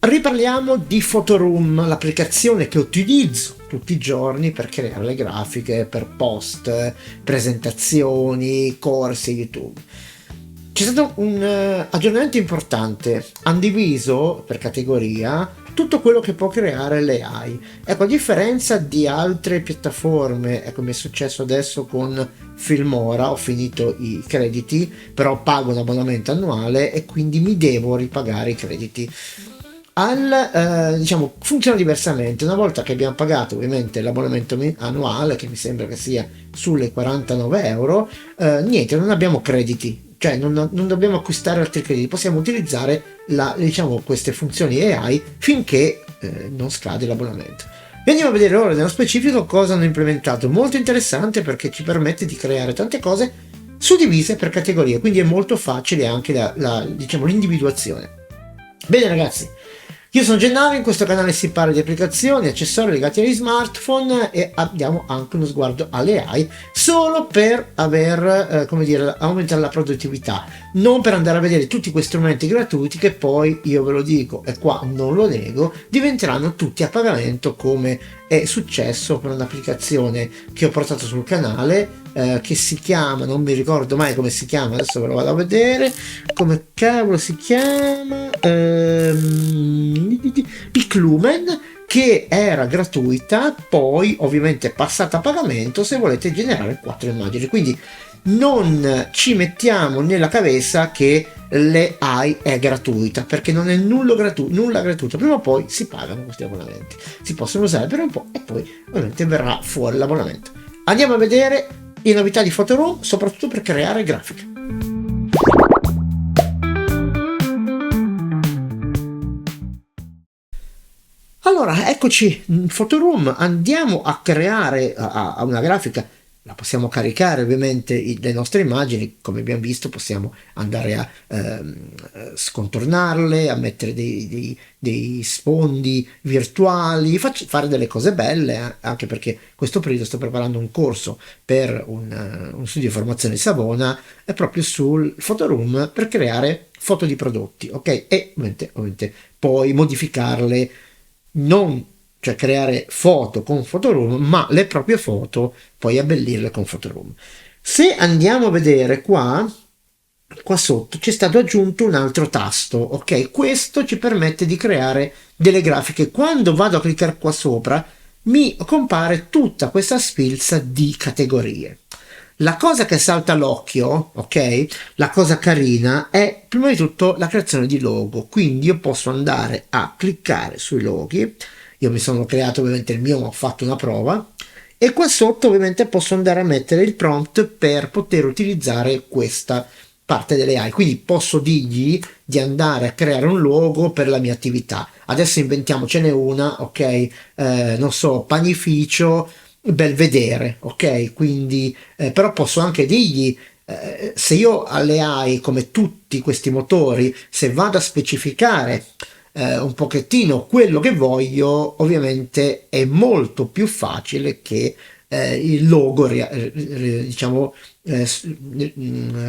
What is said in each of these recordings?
Riparliamo di Photoroom, l'applicazione che utilizzo tutti i giorni per creare le grafiche per post, presentazioni, corsi YouTube. C'è stato un aggiornamento importante, hanno diviso per categoria tutto quello che può creare l'AI. Ecco, a differenza di altre piattaforme, ecco, mi è successo adesso con Filmora, ho finito i crediti, però pago un abbonamento annuale e quindi mi devo ripagare i crediti. Diciamo, funziona diversamente. Una volta che abbiamo pagato ovviamente l'abbonamento annuale, che mi sembra che sia sulle 49 euro, niente, non abbiamo crediti, cioè non dobbiamo acquistare altri crediti, possiamo utilizzare diciamo, queste funzioni AI finché non scade l'abbonamento. E andiamo a vedere ora nello specifico cosa hanno implementato. Molto interessante perché ci permette di creare tante cose suddivise per categorie, quindi è molto facile anche diciamo, l'individuazione. Bene ragazzi, io sono Gennaro, in questo canale si parla di applicazioni, accessori legati agli smartphone e diamo anche uno sguardo alle AI solo per come dire, aumentare la produttività, non per andare a vedere tutti questi strumenti gratuiti che poi, io ve lo dico e qua non lo nego, diventeranno tutti a pagamento come è successo per un'applicazione che ho portato sul canale che si chiama, non mi ricordo mai come si chiama, adesso ve lo vado a vedere, come cavolo si chiama, Piclumen, che era gratuita, poi ovviamente passata a pagamento se volete generare 4 immagini. Quindi non ci mettiamo nella cabeza che l'AI è gratuita, perché non è nulla gratuito, prima o poi si pagano questi abbonamenti, si possono usare per un po' e poi ovviamente verrà fuori l'abbonamento. Andiamo a vedere le novità di Photoroom, soprattutto per creare grafiche. Allora, eccoci in Photoroom, andiamo a creare una grafica, la possiamo caricare ovviamente le nostre immagini, come abbiamo visto possiamo andare a scontornarle, a mettere dei sfondi virtuali, fare delle cose belle, anche perché questo periodo sto preparando un corso per un studio di formazione di Savona, è proprio sul Photoroom per creare foto di prodotti, ok? E ovviamente poi modificarle, non cioè creare foto con Photoroom, ma le proprie foto poi abbellirle con Photoroom. Se andiamo a vedere qua sotto c'è stato aggiunto un altro tasto, ok? Questo ci permette di creare delle grafiche. Quando vado a cliccare qua sopra mi compare tutta questa sfilza di categorie. La cosa che salta all'occhio, ok? La cosa carina è prima di tutto la creazione di logo, quindi io posso andare a cliccare sui loghi. Io mi sono creato ovviamente il mio, ma ho fatto una prova e qua sotto ovviamente posso andare a mettere il prompt per poter utilizzare questa parte delle AI, quindi posso dirgli di andare a creare un logo per la mia attività. Adesso inventiamocene una, ok? Non so, panificio Belvedere, ok? Quindi però posso anche dirgli se io alle AI, come tutti questi motori, se vado a specificare un pochettino quello che voglio, ovviamente è molto più facile che il logo diciamo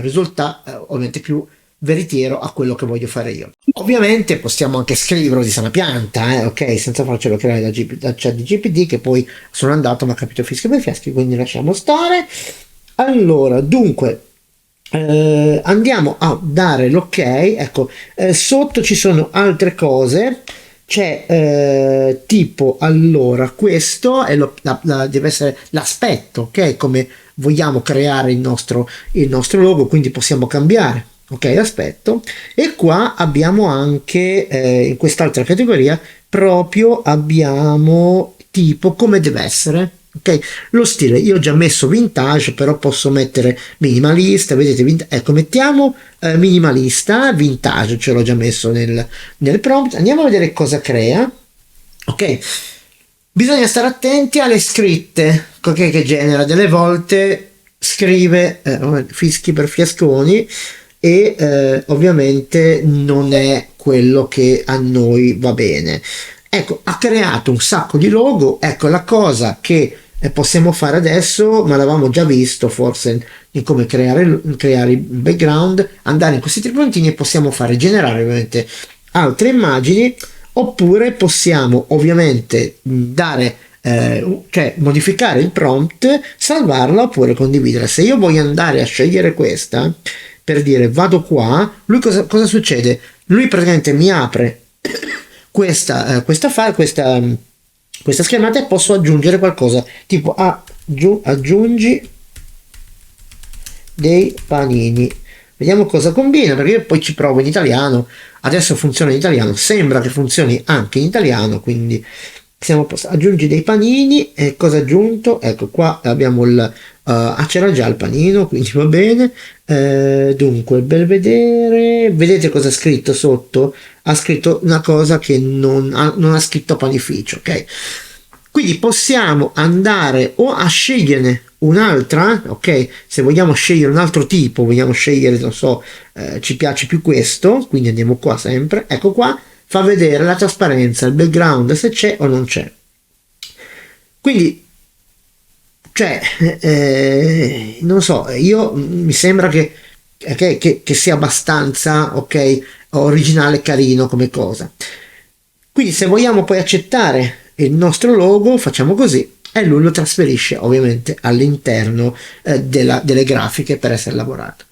risulta ovviamente più veritiero a quello che voglio fare io. Ovviamente possiamo anche scriverlo di sana pianta, ok, senza farcelo creare da ChatGPT, che poi sono andato ma ha capito fischi per fiaschi, quindi lasciamo stare. Allora, dunque andiamo a dare l'ok, ecco, sotto ci sono altre cose, c'è tipo, allora questo è deve essere l'aspetto, ok, come vogliamo creare il nostro logo, quindi possiamo cambiare, ok, l'aspetto. E qua abbiamo anche in quest'altra categoria proprio abbiamo tipo come deve essere. Ok, lo stile io ho già messo vintage, però posso mettere minimalista, vedete, ecco, mettiamo minimalista, vintage, ce l'ho già messo nel prompt. Andiamo a vedere cosa crea. Ok, bisogna stare attenti alle scritte, okay, che genera delle volte scrive fischi per fiasconi e ovviamente non è quello che a noi va bene. Ecco, ha creato un sacco di logo. Ecco, la cosa che possiamo fare adesso, ma l'avevamo già visto forse in come creare il background, andare in questi tre puntini e possiamo generare ovviamente altre immagini oppure possiamo ovviamente dare cioè modificare il prompt, salvarla oppure condividere. Se io voglio andare a scegliere questa, per dire vado qua, lui cosa succede? Lui praticamente mi apre questa file, questa schermata e posso aggiungere qualcosa tipo aggiungi dei panini. Vediamo cosa combina, perché io poi ci provo in italiano. Adesso funziona in italiano, sembra che funzioni anche in italiano, quindi siamo a posto. Aggiungi dei panini, e cosa aggiunto? Ecco qua abbiamo c'era già il panino, quindi va bene. Dunque Belvedere, vedete cosa ha scritto sotto? Ha scritto una cosa che non ha scritto panificio, ok? Quindi possiamo andare o a sceglierne un'altra, ok? Se vogliamo scegliere un altro tipo, vogliamo scegliere, non so, ci piace più questo, quindi andiamo qua sempre, ecco qua, fa vedere la trasparenza, il background, se c'è o non c'è. Quindi, cioè, non so, io mi sembra che sia abbastanza, ok, originale, carino come cosa. Quindi se vogliamo poi accettare il nostro logo, facciamo così e lui lo trasferisce ovviamente all'interno delle grafiche per essere lavorato.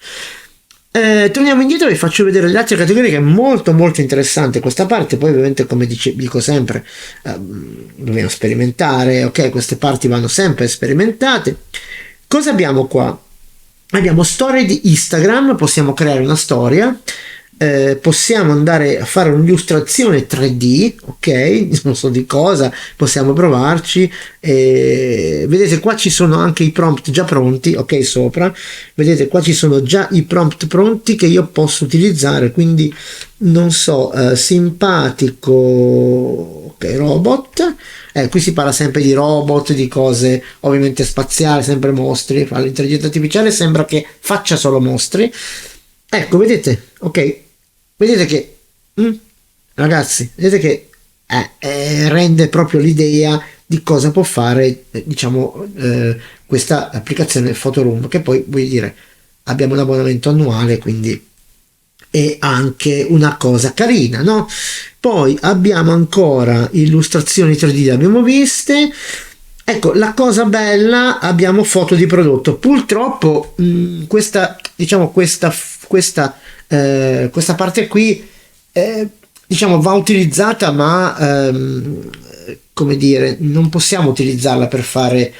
Torniamo indietro e vi faccio vedere le altre categorie, che è molto molto interessante questa parte. Poi ovviamente, come dico sempre, dobbiamo sperimentare, ok, queste parti vanno sempre sperimentate. Cosa abbiamo qua? Abbiamo storie di Instagram, possiamo creare una storia, possiamo andare a fare un'illustrazione 3D, ok, non so di cosa, possiamo provarci. Vedete qua ci sono anche i prompt già pronti, ok, sopra vedete qua ci sono già i prompt pronti che io posso utilizzare, quindi non so, simpatico, ok, robot. Qui si parla sempre di robot, di cose ovviamente spaziali, sempre mostri. L'intelligenza artificiale sembra che faccia solo mostri. Ecco, vedete, ok, vedete che, ragazzi, vedete che rende proprio l'idea di cosa può fare, diciamo, questa applicazione Photoroom, che poi voglio dire, abbiamo un abbonamento annuale, quindi è anche una cosa carina, no? Poi abbiamo ancora illustrazioni 3D, le abbiamo viste. Ecco, la cosa bella, abbiamo foto di prodotto. Purtroppo questa, diciamo, questa parte qui diciamo va utilizzata, ma come dire, non possiamo utilizzarla per fare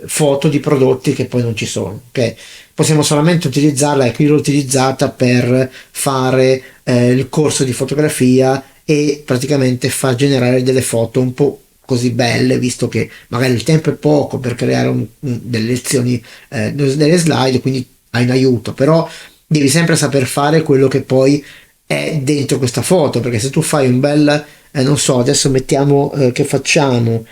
foto di prodotti che poi non ci sono, ok? Possiamo solamente utilizzarla, ecco, io l'ho utilizzata per fare il corso di fotografia e praticamente far generare delle foto un po' così belle, visto che magari il tempo è poco per creare delle lezioni, delle slide, quindi hai un aiuto, però devi sempre saper fare quello che poi è dentro questa foto, perché se tu fai un bel, non so, adesso mettiamo che facciamo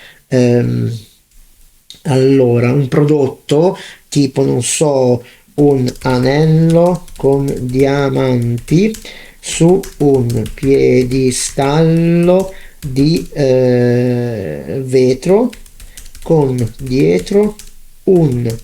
allora un prodotto tipo, non so, un anello con diamanti su un piedistallo di vetro con dietro un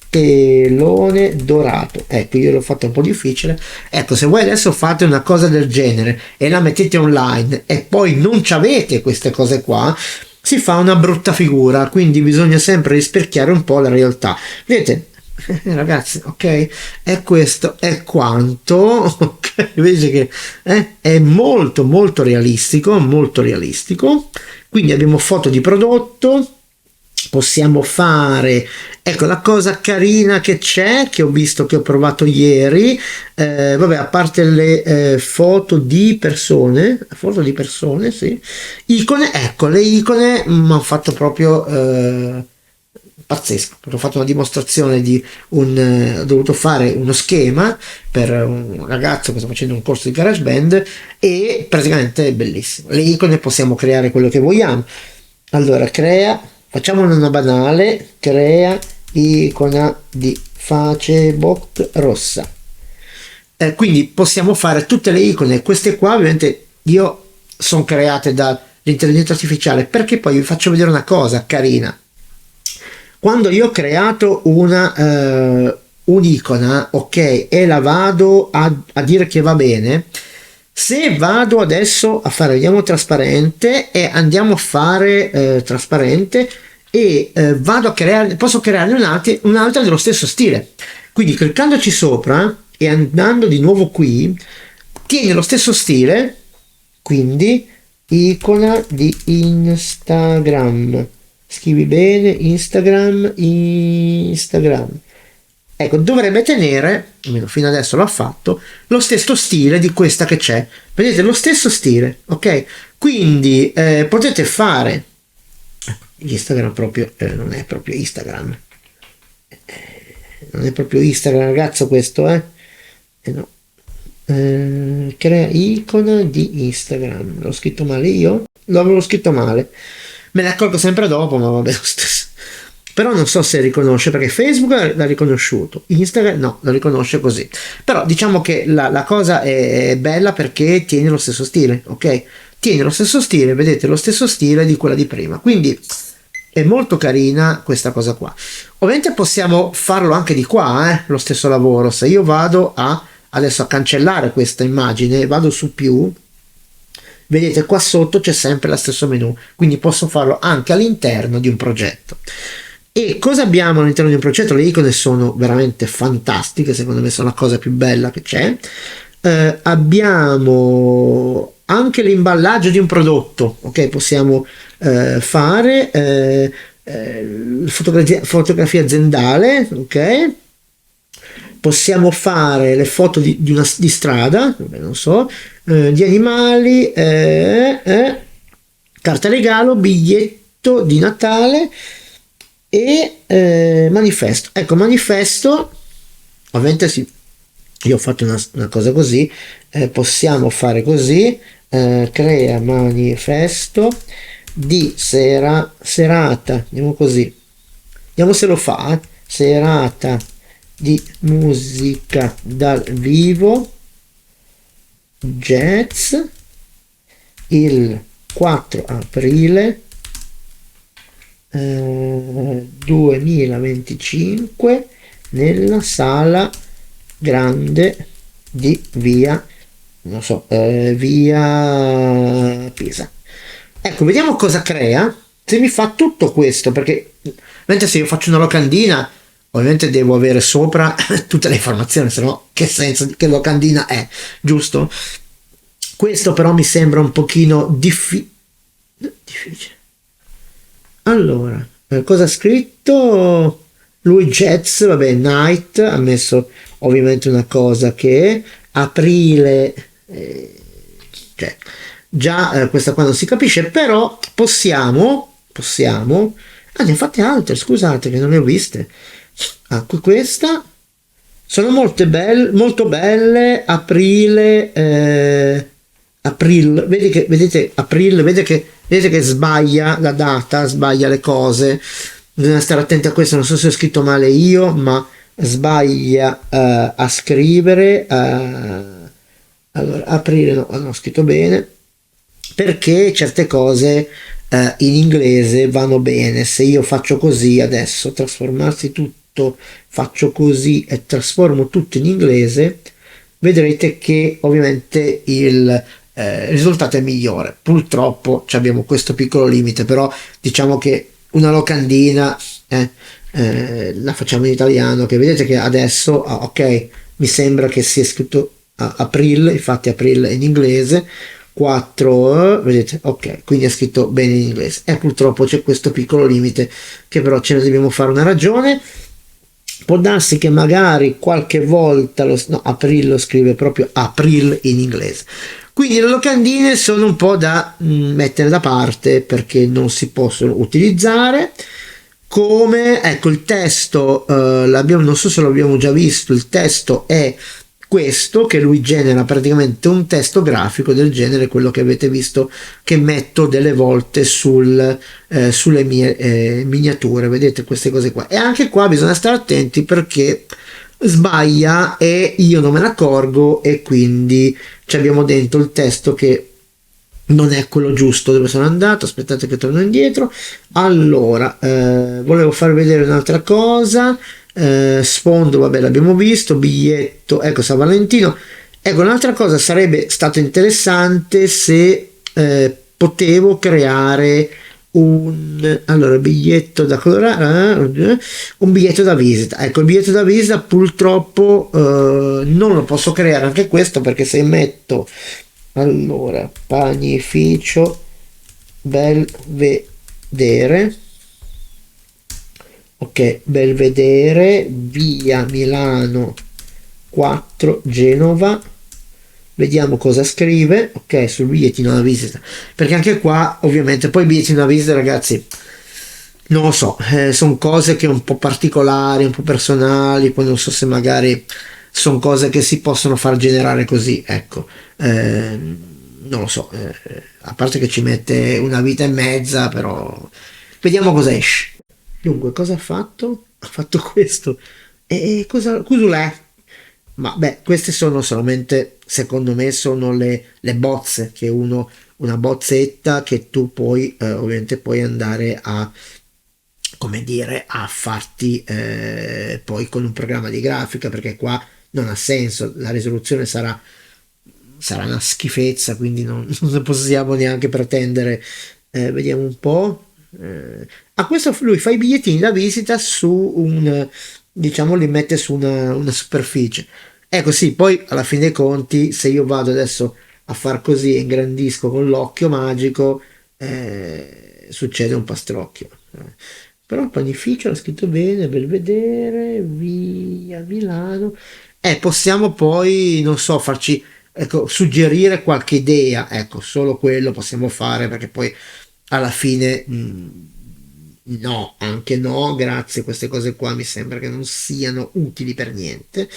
telone dorato. Ecco, io l'ho fatto un po' difficile. Ecco, se voi adesso fate una cosa del genere e la mettete online e poi non ci avete queste cose qua, si fa una brutta figura, quindi bisogna sempre rispecchiare un po' la realtà. Vedete, ragazzi, ok, e questo è quanto, ok, vedete che è molto molto realistico, molto realistico. Quindi abbiamo foto di prodotto, possiamo fare, ecco, la cosa carina che c'è, che ho visto, che ho provato ieri, vabbè, a parte le foto di persone, sì, icone, ecco, le icone mi hanno fatto proprio pazzesco, perché ho fatto una dimostrazione di ho dovuto fare uno schema per un ragazzo che sta facendo un corso di GarageBand e praticamente è bellissimo. Le icone possiamo creare quello che vogliamo. Allora, facciamo una banale, crea icona di Facebook rossa. Quindi possiamo fare tutte le icone, queste qua ovviamente io sono create dall'intelligenza artificiale, perché poi vi faccio vedere una cosa carina. Quando io ho creato un'icona, ok, e la vado a dire che va bene, Se vado adesso a fare, vediamo trasparente e andiamo a fare trasparente e vado a creare, posso crearne un'altra dello stesso stile. Quindi cliccandoci sopra e andando di nuovo qui, tiene lo stesso stile, quindi icona di Instagram. Scrivi bene Instagram. Ecco, dovrebbe tenere, almeno fino adesso l'ha fatto, lo stesso stile di questa che c'è. Vedete, lo stesso stile, ok? Quindi potete fare Instagram proprio, non è proprio Instagram. Non è proprio Instagram, ragazzo, questo, no. Crea icona di Instagram. L'ho scritto male io? L'avevo scritto male. Me ne accorgo sempre dopo, ma vabbè, lo stesso. Però non so se riconosce, perché Facebook l'ha riconosciuto, Instagram no, lo riconosce così. Però diciamo che la cosa è bella perché tiene lo stesso stile, ok? Tiene lo stesso stile, vedete, lo stesso stile di quella di prima. Quindi è molto carina questa cosa qua. Ovviamente possiamo farlo anche di qua, lo stesso lavoro. Se io vado adesso a cancellare questa immagine, vado su più, vedete qua sotto c'è sempre lo stesso menu, quindi posso farlo anche all'interno di un progetto. E cosa abbiamo all'interno di un progetto? Le icone sono veramente fantastiche, secondo me sono la cosa più bella che c'è. Abbiamo anche l'imballaggio di un prodotto, ok? Possiamo fare fotografia aziendale, ok? Possiamo fare le foto di strada, non so, di animali, carta regalo, biglietto di Natale e manifesto. Ecco, manifesto, ovviamente sì, io ho fatto una cosa così, possiamo fare così, crea manifesto di serata, andiamo così, vediamo se lo fa, serata di musica dal vivo jazz il 4 aprile 2025 nella sala grande di via, non so, via Pisa. Ecco, vediamo cosa crea se mi fa tutto questo, perché mentre se io faccio una locandina ovviamente devo avere sopra tutte le informazioni, se no che senso, che locandina è, giusto? Questo però mi sembra un pochino difficile. Allora, cosa ha scritto? Lui jazz, vabbè, night, ha messo ovviamente una cosa che aprile, cioè, già questa qua non si capisce, però possiamo, ne ho fatte altre, scusate che non le ho viste. Questa sono molto belle, aprile, vedete aprile, vedete che sbaglia la data, sbaglia le cose, bisogna stare attenti a questo, non so se ho scritto male io, ma sbaglia a scrivere, allora aprile no, non ho scritto bene, perché certe cose in inglese vanno bene. Se io faccio così adesso, trasformarsi tutto, faccio così e trasformo tutto in inglese, vedrete che ovviamente il risultato è migliore. Purtroppo abbiamo questo piccolo limite, però diciamo che una locandina la facciamo in italiano, che vedete che adesso ok, mi sembra che sia scritto aprile, infatti aprile in inglese 4, vedete, ok, quindi è scritto bene in inglese, e purtroppo c'è questo piccolo limite che però ce ne dobbiamo fare una ragione. Può darsi che magari qualche volta April lo scrive proprio April in inglese, quindi le locandine sono un po' da mettere da parte perché non si possono utilizzare. Come ecco, il testo non so se l'abbiamo già visto, il testo è questo, che lui genera praticamente un testo grafico del genere, quello che avete visto che metto delle volte sulle mie miniature, vedete queste cose qua, e anche qua bisogna stare attenti perché sbaglia e io non me ne accorgo, e quindi abbiamo dentro il testo che non è quello giusto dove sono andato. Aspettate che torno indietro. Allora volevo far vedere un'altra cosa. Sfondo, vabbè, l'abbiamo visto, biglietto, ecco San Valentino. Ecco, un'altra cosa sarebbe stato interessante se potevo creare allora, biglietto da colorare, un biglietto da visita. Ecco, il biglietto da visita purtroppo non lo posso creare anche questo perché se metto allora panificio Belvedere, ok, Belvedere, via Milano 4 Genova. Vediamo cosa scrive, ok, sul bigliettino da visita, perché anche qua ovviamente poi i bigliettini da visita, ragazzi, non lo so, sono cose che un po' particolari, un po' personali, poi non so se magari sono cose che si possono far generare così, ecco. Non lo so, a parte che ci mette una vita e mezza, però vediamo cosa esce. Dunque, cosa ha fatto? Ha fatto questo. E cos'è? Ma beh, queste sono solamente, secondo me, sono le bozze che una bozzetta che tu poi ovviamente puoi andare a, come dire, a farti poi con un programma di grafica, perché qua non ha senso, la risoluzione sarà una schifezza, quindi non possiamo neanche pretendere. Vediamo un po'. A questo lui fa i bigliettini da visita su diciamo, li mette su una superficie. Ecco sì, poi alla fine dei conti, se io vado adesso a far così e ingrandisco con l'occhio magico, succede un pastrocchio. Però il panificio l'ha scritto bene, Belvedere, via Milano. Possiamo poi, non so, farci, ecco, suggerire qualche idea, ecco, solo quello possiamo fare perché poi alla fine no, anche no, grazie, queste cose qua mi sembra che non siano utili per niente.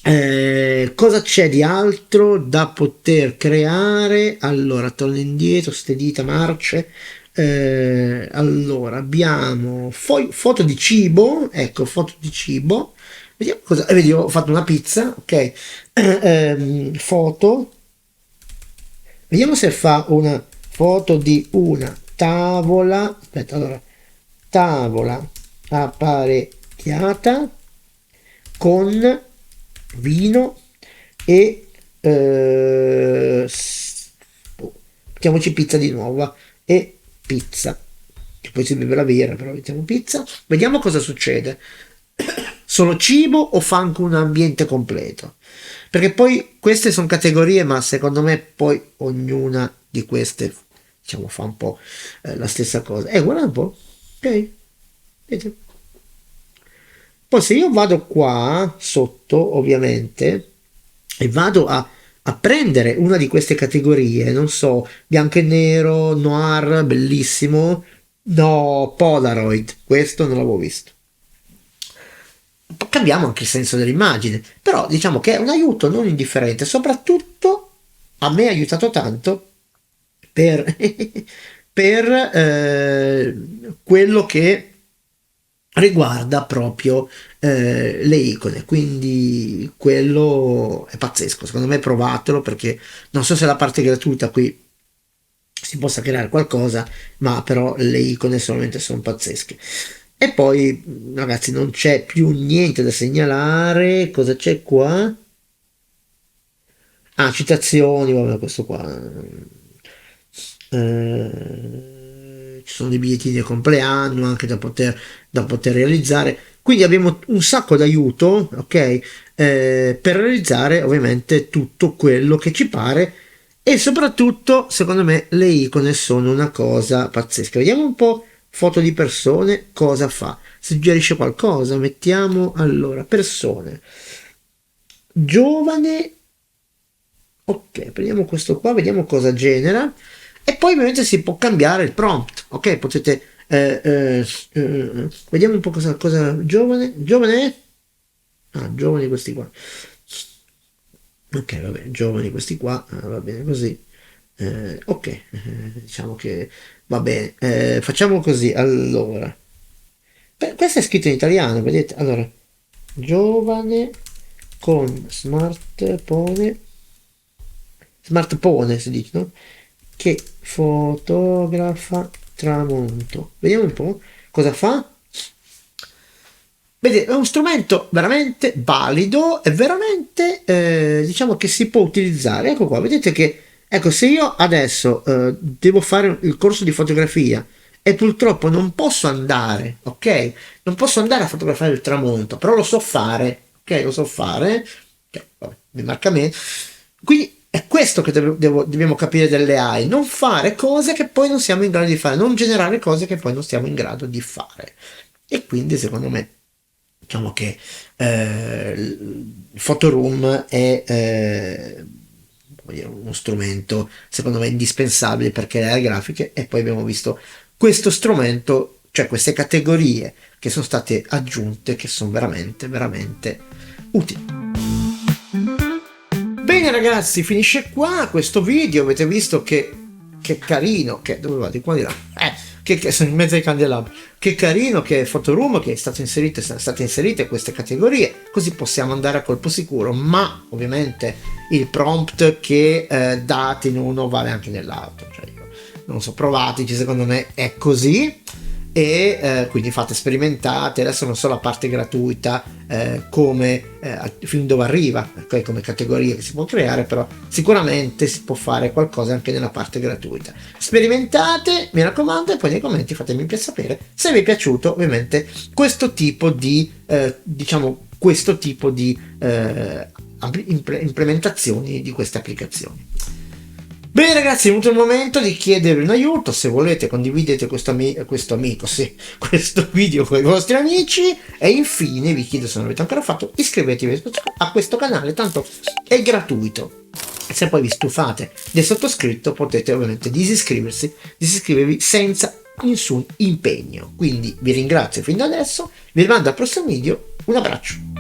Cosa c'è di altro da poter creare? Allora, torno indietro, ste dita marce. Allora, abbiamo foto di cibo, ecco, foto di cibo. Vediamo cosa. Vedi, ho fatto una pizza, ok. Foto. Vediamo se fa una foto di una tavola. Aspetta, allora, tavola apparecchiata con vino e mettiamoci pizza di nuovo e pizza che poi si beve la birra, però mettiamo pizza, vediamo cosa succede. Solo cibo o fa anche un ambiente completo, perché poi queste sono categorie, ma secondo me poi ognuna di queste, diciamo, fa un po' la stessa cosa. Guarda un po', ok, vedete. Poi se io vado qua sotto, ovviamente, e vado a prendere una di queste categorie, non so, bianco e nero, noir, bellissimo, no, Polaroid, questo non l'avevo visto. Cambiamo anche il senso dell'immagine, però diciamo che è un aiuto non indifferente, soprattutto a me ha aiutato tanto per, per quello che riguarda proprio le icone, quindi quello è pazzesco, secondo me provatelo perché non so se la parte gratuita qui si possa creare qualcosa, ma però le icone solamente sono pazzesche. E poi ragazzi non c'è più niente da segnalare, cosa c'è qua? Ah, citazioni, vabbè questo qua. Ci sono dei bigliettini di compleanno anche da poter realizzare. Quindi abbiamo un sacco d'aiuto, ok? Per realizzare ovviamente tutto quello che ci pare e soprattutto, secondo me, le icone sono una cosa pazzesca. Vediamo un po' foto di persone, cosa fa? Suggerisce qualcosa? Mettiamo allora persone. Giovane. Ok, prendiamo questo qua, vediamo cosa genera e poi ovviamente si può cambiare il prompt. Ok, potete vediamo un po' cosa giovane, giovane è? Ah, giovani questi qua. Ok, vabbè, giovani questi qua, va bene così. Ok, diciamo che va bene. Facciamo così, allora. Questo è scritto in italiano, vedete? Allora, giovane con smartphone si dice, no? Che fotografa tramonto. Vediamo un po' cosa fa. Vedi, è uno strumento veramente valido e veramente, diciamo che si può utilizzare. Ecco qua, vedete che, ecco, se io adesso devo fare il corso di fotografia e purtroppo non posso andare, ok? Non posso andare a fotografare il tramonto, però lo so fare, ok? Lo so fare, vabbè, mi marca a me. Quindi è questo che dobbiamo capire delle AI, non fare cose che poi non siamo in grado di fare, non generare cose che poi non siamo in grado di fare. E quindi secondo me diciamo che il Photoroom è come dire, uno strumento secondo me indispensabile per creare grafiche, e poi abbiamo visto questo strumento, cioè queste categorie che sono state aggiunte, che sono veramente veramente utili. Bene ragazzi, finisce qua questo video. Avete visto che carino, che dove va di qua di là, che sono in mezzo ai candelabri, che carino che è Photoroom, che sono state inserite queste categorie, così possiamo andare a colpo sicuro. Ma ovviamente il prompt che date in uno vale anche nell'altro, cioè io non so, provateci, secondo me è così. E quindi fate, sperimentate. Adesso non so la parte gratuita fin dove arriva, come categorie che si può creare, però sicuramente si può fare qualcosa anche nella parte gratuita. Sperimentate, mi raccomando, e poi nei commenti fatemi sapere se vi è piaciuto ovviamente questo tipo di questo tipo di implementazioni di queste applicazioni. Bene ragazzi, è venuto il momento di chiedervi un aiuto. Se volete condividete questo video con i vostri amici, e infine vi chiedo, se non l'avete ancora fatto, iscrivetevi a questo canale, tanto è gratuito. E se poi vi stufate del sottoscritto potete ovviamente disiscrivervi senza nessun impegno. Quindi vi ringrazio fin da adesso, vi rimando al prossimo video, un abbraccio.